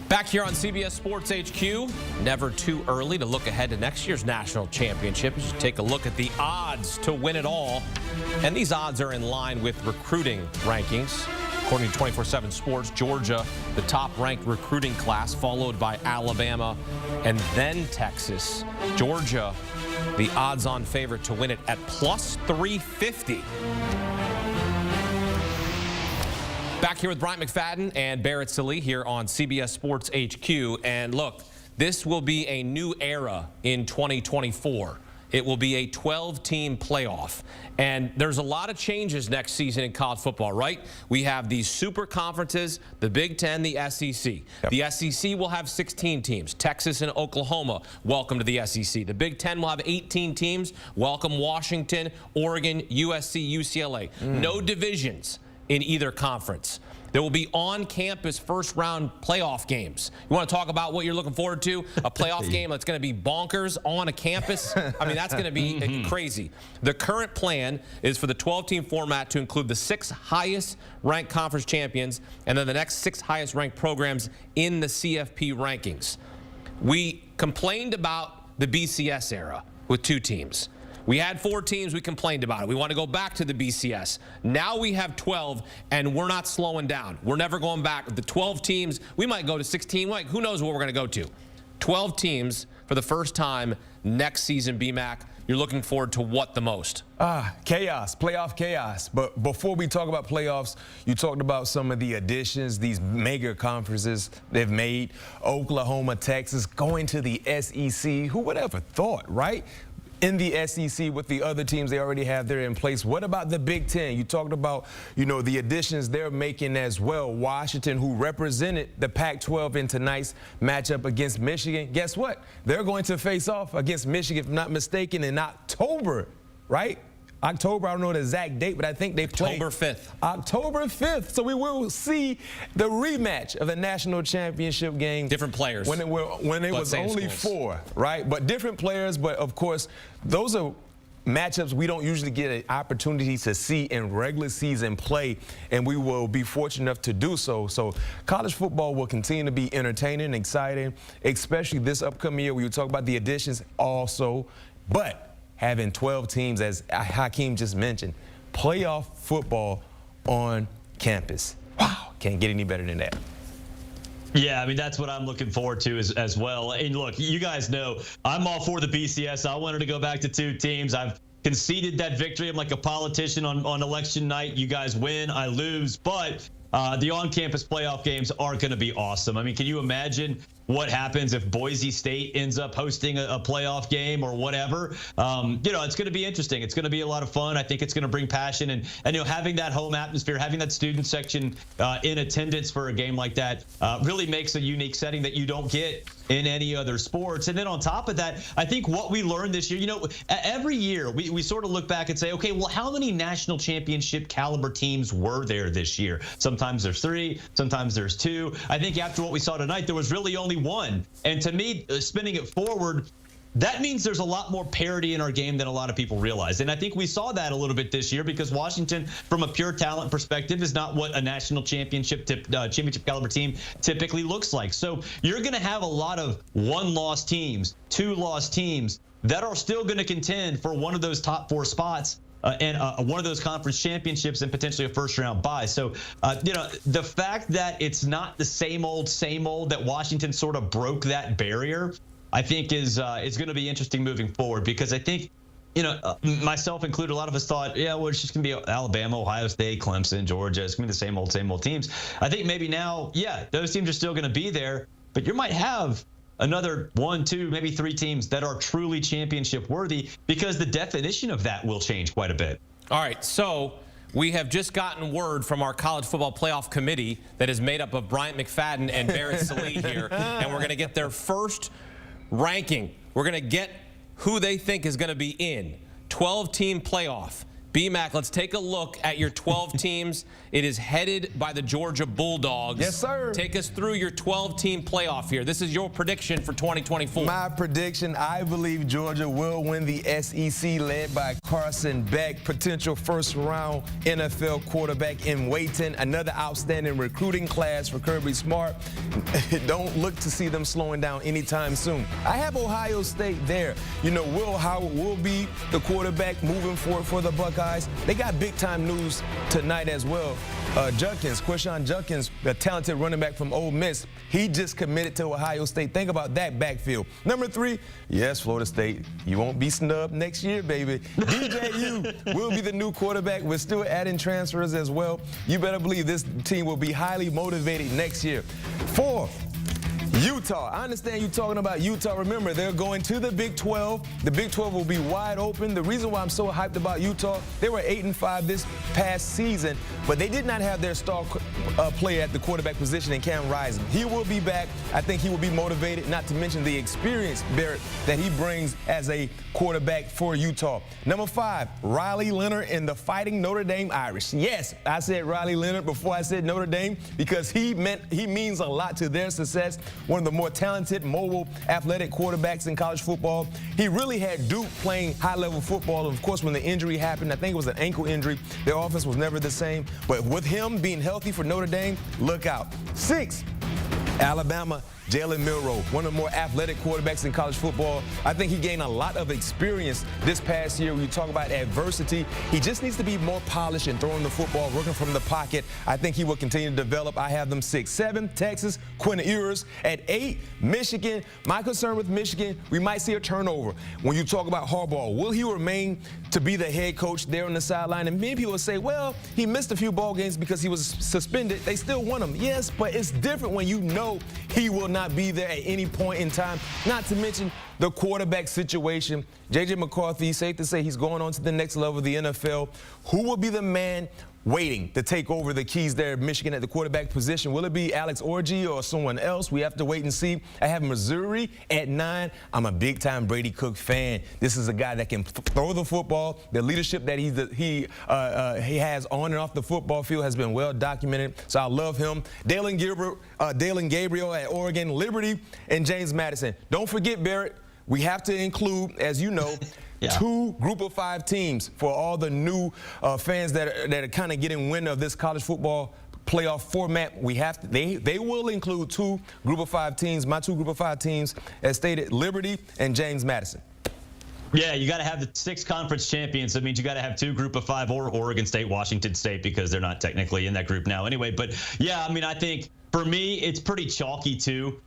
Back here on CBS Sports HQ, never too early to look ahead to next year's national championship. You should take a look at the odds to win it all. And these odds are in line with recruiting rankings. According to 24/7 Sports, Georgia, the top-ranked recruiting class, followed by Alabama and then Texas. Georgia, the odds-on favorite to win it at plus 350. Back here with Bryant McFadden and Barrett Sallee here on CBS Sports HQ. And look, this will be a new era in 2024. It will be a 12-team playoff. And there's a lot of changes next season in college football, right? We have these super conferences, the Big Ten, the SEC. Yep. The SEC will have 16 teams. Texas and Oklahoma, welcome to the SEC. The Big Ten will have 18 teams. Welcome Washington, Oregon, USC, UCLA. No divisions in either conference. There will be on-campus first-round playoff games. You want to talk about what you're looking forward to? A playoff game that's going to be bonkers on a campus? I mean, that's going to be crazy. The current plan is for the 12-team format to include the 6 highest-ranked conference champions and then the next 6 highest-ranked programs in the CFP rankings. We complained about the BCS era with 2 teams. We had 4 teams, we complained about it. We want to go back to the BCS. Now we have 12, and we're not slowing down. We're never going back. The 12 teams, we might go to 16. Like, who knows what we're going to go to. 12 teams for the first time next season, BMAC. You're looking forward to what the most? Chaos, playoff chaos. But before we talk about playoffs, you talked about some of the additions, these mega conferences they've made. Oklahoma, Texas, going to the SEC. Who would ever thought, right? In the SEC with the other teams they already have there in place. What about the Big Ten? You talked about, the additions they're making as well. Washington, who represented the Pac-12 in tonight's matchup against Michigan. Guess what? They're going to face off against Michigan, if I'm not mistaken, in October, right? October, I don't know the exact date, but I think they play October 5th. October 5th. So we will see the rematch of the national championship game. Different players. When it was only schools. 4, right? But different players, but of course, those are matchups we don't usually get an opportunity to see in regular season play, and we will be fortunate enough to do so. So college football will continue to be entertaining and exciting, especially this upcoming year. We will talk about the additions also, but having 12 teams, as Hakeem just mentioned, playoff football on campus. Wow, can't get any better than that. Yeah, I mean, that's what I'm looking forward to as well. And look, you guys know I'm all for the BCS. I wanted to go back to 2 teams. I've conceded that victory. I'm like a politician on election night. You guys win, I lose. But the on-campus playoff games are going to be awesome. I mean, can you imagine what happens if Boise State ends up hosting a playoff game or whatever? It's going to be interesting. It's going to be a lot of fun. I think it's going to bring passion. And having that home atmosphere, having that student section in attendance for a game like that really makes a unique setting that you don't get in any other sports. And then on top of that, I think what we learned this year, every year we sort of look back and say, okay, well, how many national championship caliber teams were there this year? Sometimes there's 3, sometimes there's 2. I think after what we saw tonight, there was really only 1. And to me, spinning it forward, that means there's a lot more parity in our game than a lot of people realize. And I think we saw that a little bit this year because Washington, from a pure talent perspective, is not what a national championship caliber team typically looks like. So you're going to have a lot of 1-loss teams, 2-loss teams that are still going to contend for one of those top 4 spots. And one of those conference championships and potentially a first-round bye. So, the fact that it's not the same old, that Washington sort of broke that barrier, I think is going to be interesting moving forward because I think, myself included, a lot of us thought, yeah, well, it's just going to be Alabama, Ohio State, Clemson, Georgia. It's going to be the same old teams. I think maybe now, yeah, those teams are still going to be there, but you might have another 1, 2, maybe 3 teams that are truly championship worthy because the definition of that will change quite a bit. All right, so we have just gotten word from our college football playoff committee that is made up of Bryant McFadden and Barrett Sallee here, and we're going to get their first ranking. We're going to get who they think is going to be in 12-team playoff. B-Mac, let's take a look at your 12 teams. It is headed by the Georgia Bulldogs. Yes, sir. Take us through your 12-team playoff here. This is your prediction for 2024. My prediction, I believe Georgia will win the SEC, led by Carson Beck, potential first-round NFL quarterback in waiting. Another outstanding recruiting class for Kirby Smart. Don't look to see them slowing down anytime soon. I have Ohio State there. You know, Will Howard will be the quarterback moving forward for the Buckeyes. They got big-time news tonight as well. Quishon Judkins, the talented running back from Ole Miss, he just committed to Ohio State. Think about that backfield. Number 3, yes, Florida State. You won't be snubbed next year, baby. DJU will be the new quarterback. We're still adding transfers as well. You better believe this team will be highly motivated next year. 4, Utah. I understand you talking about Utah. Remember, they're going to the Big 12. The Big 12 will be wide open. The reason why I'm so hyped about Utah, they were 8-5 this past season, but they did not have their star player at the quarterback position in Cam Rising. He will be back. I think he will be motivated, not to mention the experience, Barrett, that he brings as a quarterback for Utah. Number 5, Riley Leonard and the Fighting Notre Dame Irish. Yes, I said Riley Leonard before I said Notre Dame because he means a lot to their success. One of the more talented, mobile, athletic quarterbacks in college football. He really had Duke playing high-level football. Of course, when the injury happened, I think it was an ankle injury, their offense was never the same. But with him being healthy for Notre Dame, look out. 6, Alabama, Jalen Milroe, one of the more athletic quarterbacks in college football. I think he gained a lot of experience this past year. When you talk about adversity, he just needs to be more polished in throwing the football, working from the pocket. I think he will continue to develop. I have them 6. 7, Texas, Quinn Ewers. At 8, Michigan. My concern with Michigan, we might see a turnover. When you talk about Harbaugh, will he remain to be the head coach there on the sideline? And many people will say, well, he missed a few ball games because he was suspended. They still won them. Yes, but it's different when you know he will not be there at any point in time. Not to mention the quarterback situation. J.J. McCarthy, safe to say he's going on to the next level of the NFL. Who will be the man waiting to take over the keys there at Michigan at the quarterback position? Will it be Alex Orji or someone else? We have to wait and see. I have Missouri at 9. I'm a big-time Brady Cook fan. This is a guy that can throw the football. The leadership that he has on and off the football field has been well documented, so I love him. Dalen Gabriel at Oregon, Liberty, and James Madison. Don't forget, Barrett, we have to include, as you know, 2 Group of 5 teams for all the new fans that are kind of getting wind of this college football playoff format. We have to, they will include 2 Group of 5 teams. My 2 Group of 5 teams, as stated, Liberty and James Madison. Yeah, you got to have the 6 conference champions. That means you got to have 2 Group of 5 or Oregon State, Washington State, because they're not technically in that group now anyway. But yeah, I mean, I think for me, it's pretty chalky too.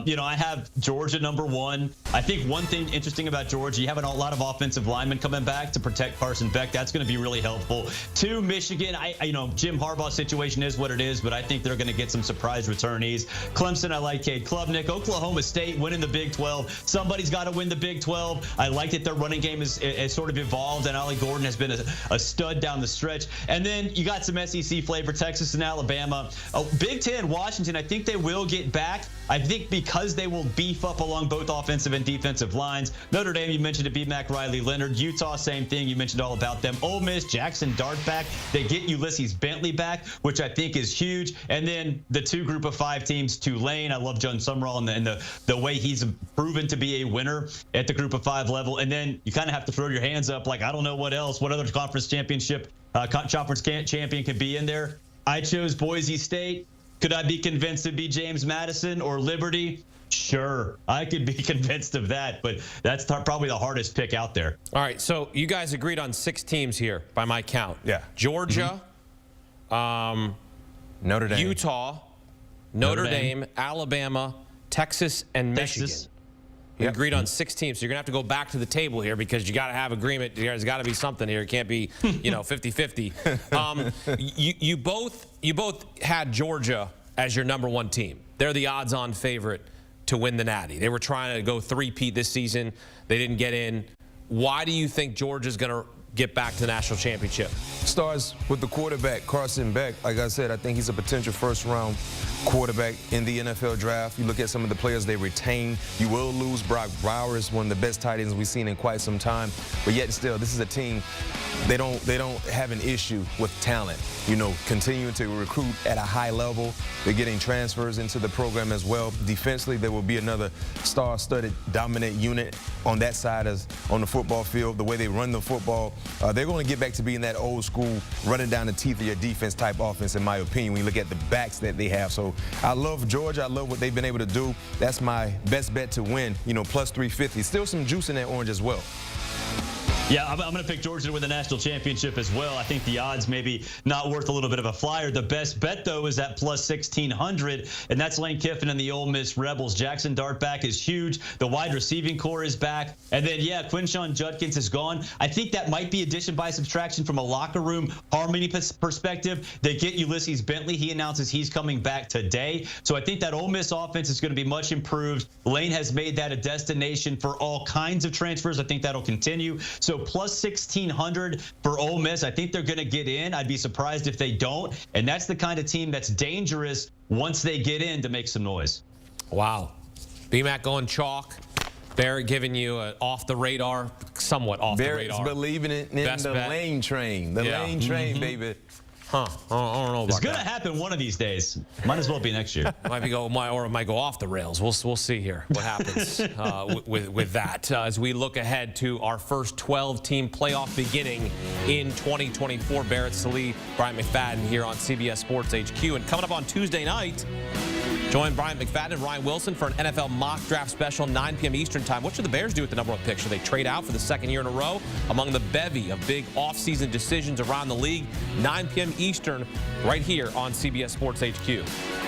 You know, I have Georgia number 1. I think one thing interesting about Georgia, you have a lot of offensive linemen coming back to protect Carson Beck. That's going to be really helpful. 2, Michigan. You know, Jim Harbaugh's situation is what it is, but I think they're going to get some surprise returnees. Clemson, I like Cade Klubnik. Oklahoma State winning the Big 12. Somebody's got to win the Big 12. I like that their running game is sort of evolved, and Ollie Gordon has been a stud down the stretch. And then you got some SEC flavor, Texas and Alabama. Big 10, Washington, I think they will get back. I think because they will beef up along both offensive and defensive lines. Notre Dame, you mentioned it, B-Mac, Riley Leonard. Utah, same thing. You mentioned all about them. Ole Miss, Jackson Dart back. They get Ulysses Bentley back, which I think is huge. And then the 2 Group of 5 teams, Tulane. I love John Summerall and the way he's proven to be a winner at the Group of 5 level. And then you kind of have to throw your hands up like, I don't know what else. What other conference championship, conference champion could be in there? I chose Boise State. Could I be convinced to be James Madison or Liberty? Sure, I could be convinced of that, but that's probably the hardest pick out there. All right, so you guys agreed on 6 teams here by my count. Yeah. Georgia, Notre Dame, Utah, Notre Dame, Alabama, Texas, and Michigan. We agreed on 6 teams, so you're going to have to go back to the table here because you got to have agreement. There's got to be something here. It can't be, 50-50. You both had Georgia as your number 1 team. They're the odds-on favorite to win the Natty. They were trying to go 3-peat this season. They didn't get in. Why do you think Georgia's going to get back to the national championship? Starts with the quarterback, Carson Beck. Like I said, I think he's a potential first-round quarterback in the NFL draft. You look at some of the players they retain. You will lose Brock Bowers, one of the best tight ends we've seen in quite some time. But yet still, this is a team they don't have an issue with talent. Continuing to recruit at a high level. They're getting transfers into the program as well. Defensively, there will be another star-studded, dominant unit on that side as on the football field. The way they run the football, they're going to get back to being that old school, running down the teeth of your defense type offense, in my opinion, when you look at the backs that they have. So I love Georgia. I love what they've been able to do. That's my best bet to win, plus 350. Still some juice in that orange as well. Yeah, I'm going to pick Georgia to win the national championship as well. I think the odds maybe not worth a little bit of a flyer. The best bet, though, is at plus 1,600, and that's Lane Kiffin and the Ole Miss Rebels. Jackson Dartback is huge. The wide receiving core is back. And then, yeah, Quinshon Judkins is gone. I think that might be addition by subtraction from a locker room harmony perspective. They get Ulysses Bentley. He announces he's coming back today. So I think that Ole Miss offense is going to be much improved. Lane has made that a destination for all kinds of transfers. I think that'll continue. So plus 1,600 for Ole Miss. I think they're going to get in. I'd be surprised if they don't. And that's the kind of team that's dangerous once they get in to make some noise. Wow. BMAC going chalk. Barrett giving you an off-the-radar, somewhat off-the-radar. Barrett's believing it in the Lane train. The Lane train, baby. Huh. I don't know about It's going to happen one of these days. Might as well be next year. Or it might go off the rails. We'll see here what happens with that as we look ahead to our first 12-team playoff beginning in 2024. Barrett Sallee, Bryant McFadden here on CBS Sports HQ. And coming up on Tuesday night, join Bryant McFadden and Ryan Wilson for an NFL mock draft special, 9 p.m. Eastern time. What should the Bears do with the number 1 pick? Should they trade out for the second year in a row? Among the bevy of big offseason decisions around the league, 9 p.m. Eastern right here on CBS Sports HQ.